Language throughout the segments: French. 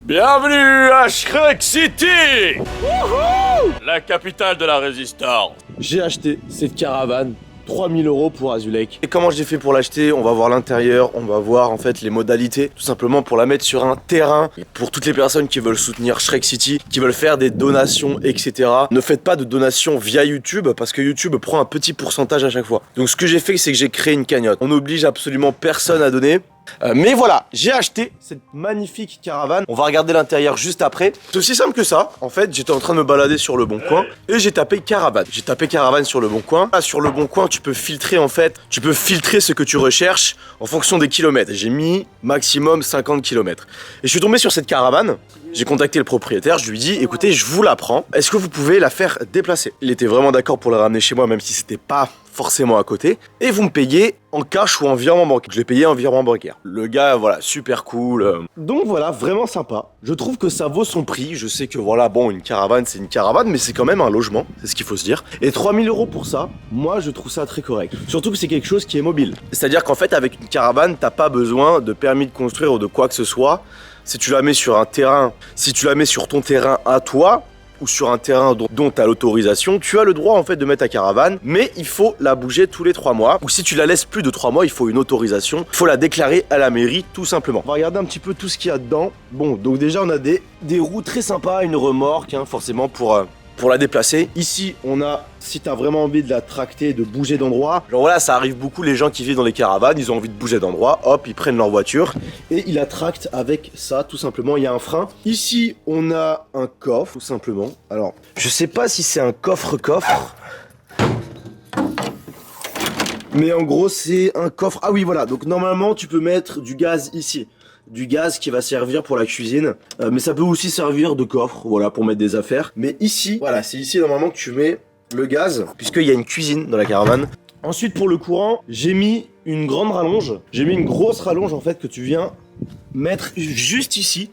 Bienvenue à Shrek City, la capitale de la résistance. J'ai acheté cette caravane, 3000 € pour Azulek. Et comment j'ai fait pour l'acheter? On va voir l'intérieur, on va voir en fait les modalités, tout simplement pour la mettre sur un terrain. Et pour toutes les personnes qui veulent soutenir Shrek City, qui veulent faire des donations, etc. Ne faites pas de donations via YouTube parce que YouTube prend un petit pourcentage à chaque fois. Donc ce que j'ai fait, c'est que j'ai créé une cagnotte. On n'oblige absolument personne à donner. Mais voilà, j'ai acheté cette magnifique caravane. On va regarder l'intérieur juste après. C'est aussi simple que ça. En fait, j'étais en train de me balader sur le Bon Coin et j'ai tapé caravane. J'ai tapé caravane sur le Bon Coin. Là, sur le Bon Coin, tu peux filtrer en fait. Tu peux filtrer ce que tu recherches en fonction des kilomètres. J'ai mis maximum 50 km. Et je suis tombé sur cette caravane. J'ai contacté le propriétaire, je lui ai dit écoutez, je vous la prends, est-ce que vous pouvez la faire déplacer? Il était vraiment d'accord pour la ramener chez moi, même si c'était pas forcément à côté. Et vous me payez en cash ou en virement bancaire. Je l'ai payé en virement bancaire. Le gars, voilà, super cool. Donc voilà, vraiment sympa. Je trouve que ça vaut son prix. Je sais que voilà, bon, une caravane, c'est une caravane, mais c'est quand même un logement, c'est ce qu'il faut se dire. Et 3000 € pour ça, moi, je trouve ça très correct. Surtout que c'est quelque chose qui est mobile. C'est-à-dire qu'en fait, avec une caravane, t'as pas besoin de permis de construire ou de quoi que ce soit. Si tu la mets sur un terrain, si tu la mets sur ton terrain à toi, ou sur un terrain dont tu as l'autorisation, tu as le droit en fait de mettre ta caravane, mais il faut la bouger tous les 3 mois. Ou si tu la laisses plus de 3 mois, il faut une autorisation. Il faut la déclarer à la mairie tout simplement. On va regarder un petit peu tout ce qu'il y a dedans. Bon, donc déjà on a des roues très sympas, une remorque, hein, forcément pour la déplacer. Ici, on a, si t'as vraiment envie de la tracter, de bouger d'endroit, genre voilà, ça arrive beaucoup, les gens qui vivent dans les caravanes, ils ont envie de bouger d'endroit, hop, ils prennent leur voiture et ils la tractent avec ça, tout simplement. Il y a un frein. Ici, on a un coffre, tout simplement. Alors, je sais pas si c'est un coffre-coffre, mais en gros, c'est un coffre. Ah oui, voilà, donc normalement, tu peux mettre du gaz ici. Du gaz qui va servir pour la cuisine, mais ça peut aussi servir de coffre, voilà, pour mettre des affaires. Mais ici, voilà, c'est ici normalement que tu mets le gaz, puisqu'il y a une cuisine dans la caravane. Ensuite, pour le courant, j'ai mis une grande rallonge. J'ai mis une grosse rallonge en fait que tu viens mettre juste ici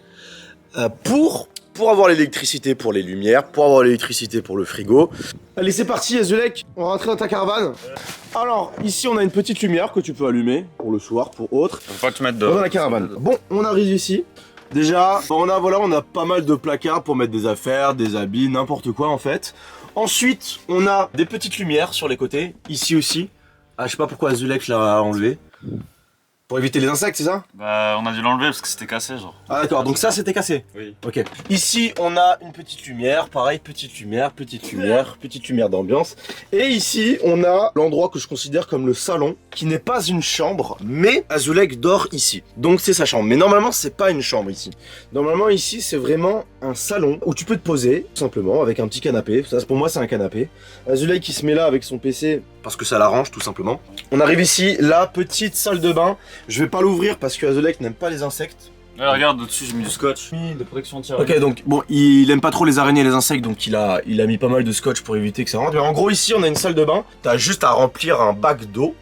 pour avoir l'électricité pour les lumières, pour avoir l'électricité pour le frigo. Allez, c'est parti, Azulek, on va rentrer dans ta caravane. Alors, ici, on a une petite lumière que tu peux allumer pour le soir, pour autre. Faut pas te mettre dehors. Dans la caravane. Bon, on arrive ici. Déjà, on a pas mal de placards pour mettre des affaires, des habits, n'importe quoi en fait. Ensuite, on a des petites lumières sur les côtés, ici aussi. Ah, je sais pas pourquoi Azulek l'a enlevé. Pour éviter les insectes, c'est ça? Bah, on a dû l'enlever parce que c'était cassé, genre. Ah d'accord, donc ça c'était cassé? Oui. Ok. Ici, on a une petite lumière, pareil, petite lumière d'ambiance. Et ici, on a l'endroit que je considère comme le salon, qui n'est pas une chambre, mais Azulek dort ici. Donc c'est sa chambre. Mais normalement, c'est pas une chambre ici. Normalement, ici, c'est vraiment un salon où tu peux te poser, tout simplement, avec un petit canapé. Ça, pour moi, c'est un canapé. Azulek qui se met là avec son PC, parce que ça l'arrange, tout simplement. On arrive ici, la petite salle de bain. Je vais pas l'ouvrir parce que Azulek n'aime pas les insectes. Ouais, regarde, au-dessus, j'ai mis du scotch. De protection anti. Ok, donc bon, il aime pas trop les araignées et les insectes, donc il a mis pas mal de scotch pour éviter que ça rentre. Mais en gros, ici, on a une salle de bain. T'as juste à remplir un bac d'eau.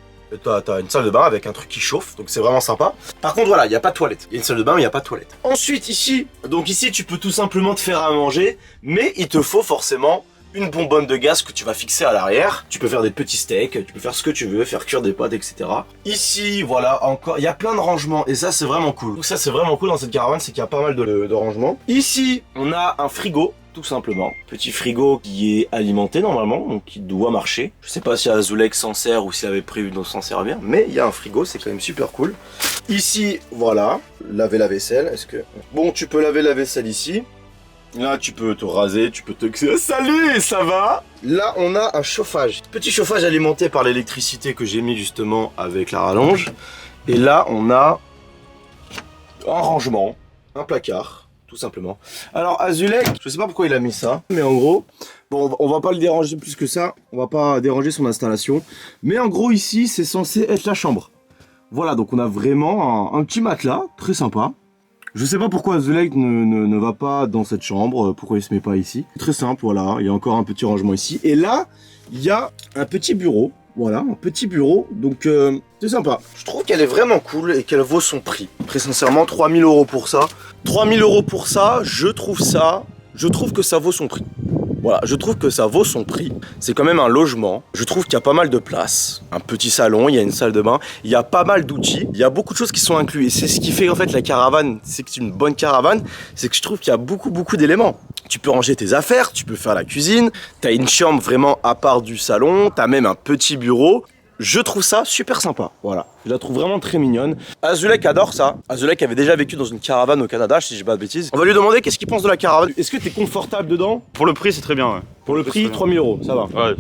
T'as une salle de bain avec un truc qui chauffe, donc c'est vraiment sympa. Par contre, voilà, il n'y a pas de toilette. Il y a une salle de bain, mais il n'y a pas de toilette. Ensuite, ici, tu peux tout simplement te faire à manger, mais il te faut forcément une bonbonne de gaz que tu vas fixer à l'arrière. Tu peux faire des petits steaks, tu peux faire ce que tu veux, faire cuire des pâtes, etc. Ici, voilà, encore, il y a plein de rangements et ça, c'est vraiment cool. Donc ça, c'est vraiment cool dans cette caravane, c'est qu'il y a pas mal de rangements. Ici, on a un frigo, tout simplement. Petit frigo qui est alimenté normalement, donc qui doit marcher. Je sais pas si Azulek s'en sert ou s'il avait prévu de s'en servir, mais il y a un frigo, c'est quand même super cool. Ici, voilà, laver la vaisselle. Bon, tu peux laver la vaisselle ici. Là, tu peux te raser, tu peux te... Salut, ça va? Là, on a un chauffage. Petit chauffage alimenté par l'électricité que j'ai mis justement avec la rallonge. Et là, on a un rangement, un placard, tout simplement. Alors, Azulek, je sais pas pourquoi il a mis ça, mais en gros, bon, on va pas le déranger plus que ça. On va pas déranger son installation. Mais en gros, ici, c'est censé être la chambre. Voilà, donc on a vraiment un petit matelas, très sympa. Je sais pas pourquoi Azulek ne va pas dans cette chambre, pourquoi il se met pas ici. Très simple, voilà, il y a encore un petit rangement ici. Et là, il y a un petit bureau, voilà, un petit bureau, donc c'est sympa. Je trouve qu'elle est vraiment cool et qu'elle vaut son prix. Très sincèrement, 3000 € pour ça. 3000 € pour ça, je trouve que ça vaut son prix. Voilà, je trouve que ça vaut son prix. C'est quand même un logement. Je trouve qu'il y a pas mal de place. Un petit salon, il y a une salle de bain, il y a pas mal d'outils. Il y a beaucoup de choses qui sont inclus. Et c'est ce qui fait en fait la caravane, c'est que c'est une bonne caravane, c'est que je trouve qu'il y a beaucoup d'éléments. Tu peux ranger tes affaires, tu peux faire la cuisine, t'as une chambre vraiment à part du salon, t'as même un petit bureau. Je trouve ça super sympa, voilà. Je la trouve vraiment très mignonne. Azulek adore ça. Azulek avait déjà vécu dans une caravane au Canada, si je dis pas de bêtises. On va lui demander qu'est-ce qu'il pense de la caravane. Est-ce que t'es confortable dedans? Pour le prix, c'est très bien, ouais. Pour le prix, 3000 euros, ça va. Ouais.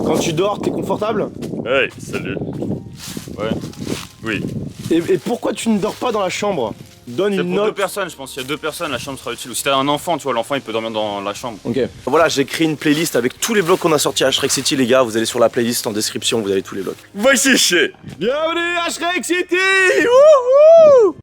Quand tu dors, t'es confortable? Hey, salut. Ouais. Oui. Et pourquoi tu ne dors pas dans la chambre? Donne C'est une pour deux note. personnes, je pense. S'il y a deux personnes, la chambre sera utile. Ou si t'as un enfant, tu vois, l'enfant il peut dormir dans la chambre. Ok. Voilà, j'ai créé une playlist avec tous les blocs qu'on a sortis à Shrek City, les gars. Vous allez sur la playlist en description, vous avez tous les blocs. Va chier. Bienvenue à Shrek City. Wouhou.